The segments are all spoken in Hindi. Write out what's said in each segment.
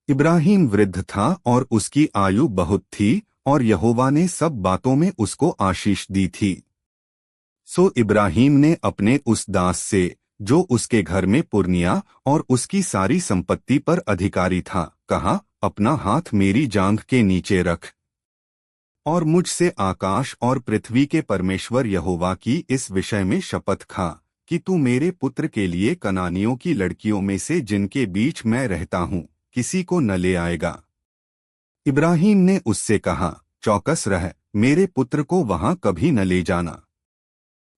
इब्राहिम वृद्ध था और उसकी आयु बहुत थी, और यहोवा ने सब बातों में उसको आशीष दी थी। सो इब्राहिम ने अपने उस दास से, जो उसके घर में पुरनिया और उसकी सारी संपत्ति पर अधिकारी था, कहा, अपना हाथ मेरी जांघ के नीचे रख, और मुझसे आकाश और पृथ्वी के परमेश्वर यहोवा की इस विषय में शपथ खा कि तू मेरे पुत्र के लिए कनानियों की लड़कियों में से जिनके बीच मैं रहता हूँ किसी को न ले आएगा। इब्राहिम ने उससे कहा, चौकस रह, मेरे पुत्र को वहां कभी न ले जाना।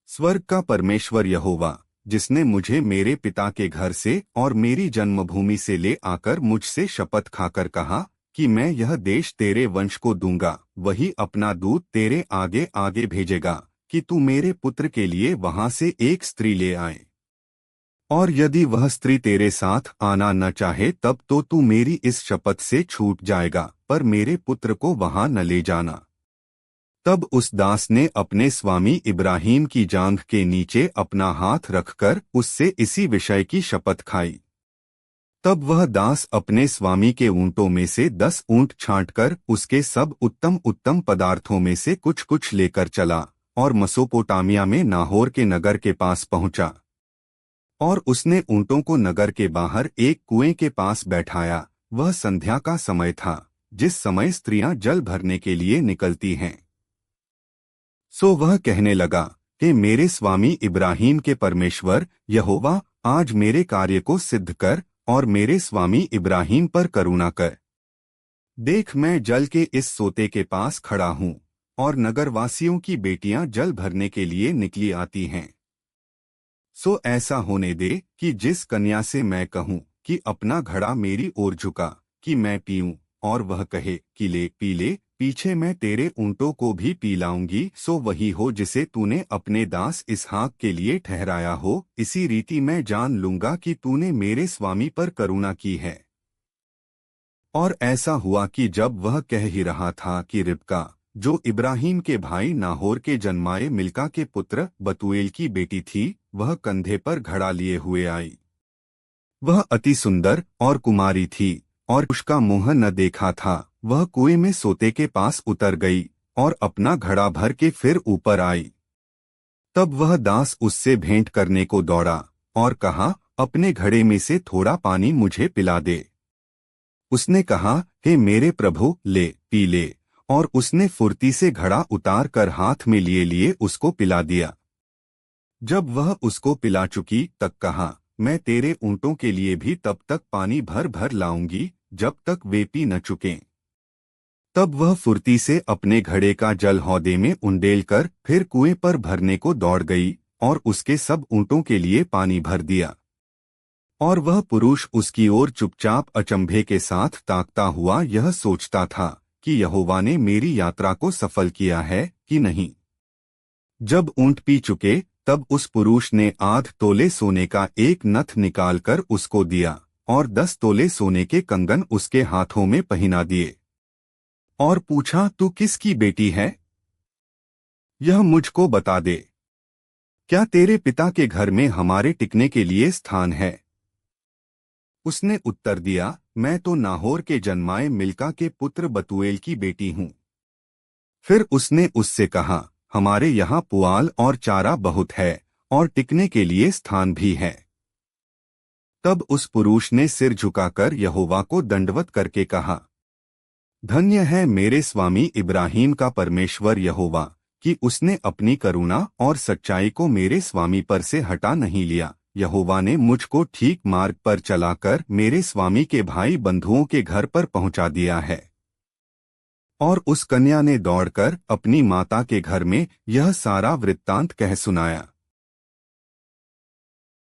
स्वर्ग का परमेश्वर यहोवा, जिसने मुझे मेरे पिता के घर से और मेरी जन्मभूमि से ले आकर मुझसे शपथ खाकर कहा कि मैं यह देश तेरे वंश को दूंगा, वही अपना दूत तेरे आगे आगे भेजेगा कि तू मेरे पुत्र के लिए वहां से एक स्त्री ले आए। और यदि वह स्त्री तेरे साथ आना न चाहे तब तो तू मेरी इस शपथ से छूट जाएगा, पर मेरे पुत्र को वहां न ले जाना। तब उस दास ने अपने स्वामी इब्राहिम की जांघ के नीचे अपना हाथ रखकर उससे इसी विषय की शपथ खाई। तब वह दास अपने स्वामी के ऊंटों में से 10 ऊंट छांटकर उसके सब उत्तम उत्तम पदार्थों में से कुछ कुछ लेकर चला और मसोपोटामिया में नाहोर के नगर के पास पहुंचा। और उसने ऊंटों को नगर के बाहर एक कुएं के पास बैठाया। वह संध्या का समय था, जिस समय स्त्रियां जल भरने के लिए निकलती हैं। सो वह कहने लगा कि मेरे स्वामी इब्राहिम के परमेश्वर यहोवा, आज मेरे कार्य को सिद्ध कर और मेरे स्वामी इब्राहिम पर करुणा कर। देख, मैं जल के इस सोते के पास खड़ा हूँ और नगरवासियों की बेटियां जल भरने के लिए निकली आती हैं। सो ऐसा होने दे कि जिस कन्या से मैं कहूँ कि अपना घड़ा मेरी ओर झुका कि मैं पीऊँ, और वह कहे कि ले पी ले, पीछे मैं तेरे ऊंटों को भी पी लाऊंगी, सो वही हो जिसे तूने अपने दास इसहाक के लिए ठहराया हो। इसी रीति मैं जान लूंगा कि तूने मेरे स्वामी पर करुणा की है। और ऐसा हुआ कि जब वह कह ही रहा था कि रिबका, जो इब्राहिम के भाई नाहोर के जन्माए मिल्का के पुत्र बतूएल की बेटी थी, वह कंधे पर घड़ा लिए हुए आई। वह अति सुंदर और कुमारी थी, और उसका मुंह न देखा था। वह कुएं में सोते के पास उतर गई और अपना घड़ा भर के फिर ऊपर आई। तब वह दास उससे भेंट करने को दौड़ा और कहा, अपने घड़े में से थोड़ा पानी मुझे पिला दे। उसने कहा, हे मेरे प्रभु, ले पी ले, और उसने फुर्ती से घड़ा उतार कर हाथ में लिए लिए उसको पिला दिया। जब वह उसको पिला चुकी तब कहा, मैं तेरे ऊंटों के लिए भी तब तक पानी भर भर लाऊंगी जब तक वे पी न चुकें। तब वह फुर्ती से अपने घड़े का जल हौदे में उंडेल कर फिर कुएं पर भरने को दौड़ गई और उसके सब ऊंटों के लिए पानी भर दिया। और वह पुरुष उसकी ओर चुपचाप अचंभे के साथ ताकता हुआ यह सोचता था कि यहोवा ने मेरी यात्रा को सफल किया है कि नहीं। जब ऊंट पी चुके तब उस पुरुष ने 8 तोले सोने का एक नथ निकालकर उसको दिया और 10 तोले सोने के कंगन उसके हाथों में पहना दिए, और पूछा, तू किसकी बेटी है? यह मुझको बता दे। क्या तेरे पिता के घर में हमारे टिकने के लिए स्थान है? उसने उत्तर दिया, मैं तो नाहोर के जन्माए मिल्का के पुत्र बतूएल की बेटी हूँ। फिर उसने उससे कहा, हमारे यहाँ पुआल और चारा बहुत है और टिकने के लिए स्थान भी है। तब उस पुरुष ने सिर झुकाकर यहोवा को दंडवत करके कहा, धन्य है मेरे स्वामी इब्राहिम का परमेश्वर यहोवा कि उसने अपनी करुणा और सच्चाई को मेरे स्वामी पर से हटा नहीं लिया। यहोवा ने मुझको ठीक मार्ग पर चलाकर मेरे स्वामी के भाई बंधुओं के घर पर पहुंचा दिया है। और उस कन्या ने दौड़कर अपनी माता के घर में यह सारा वृत्तांत कह सुनाया।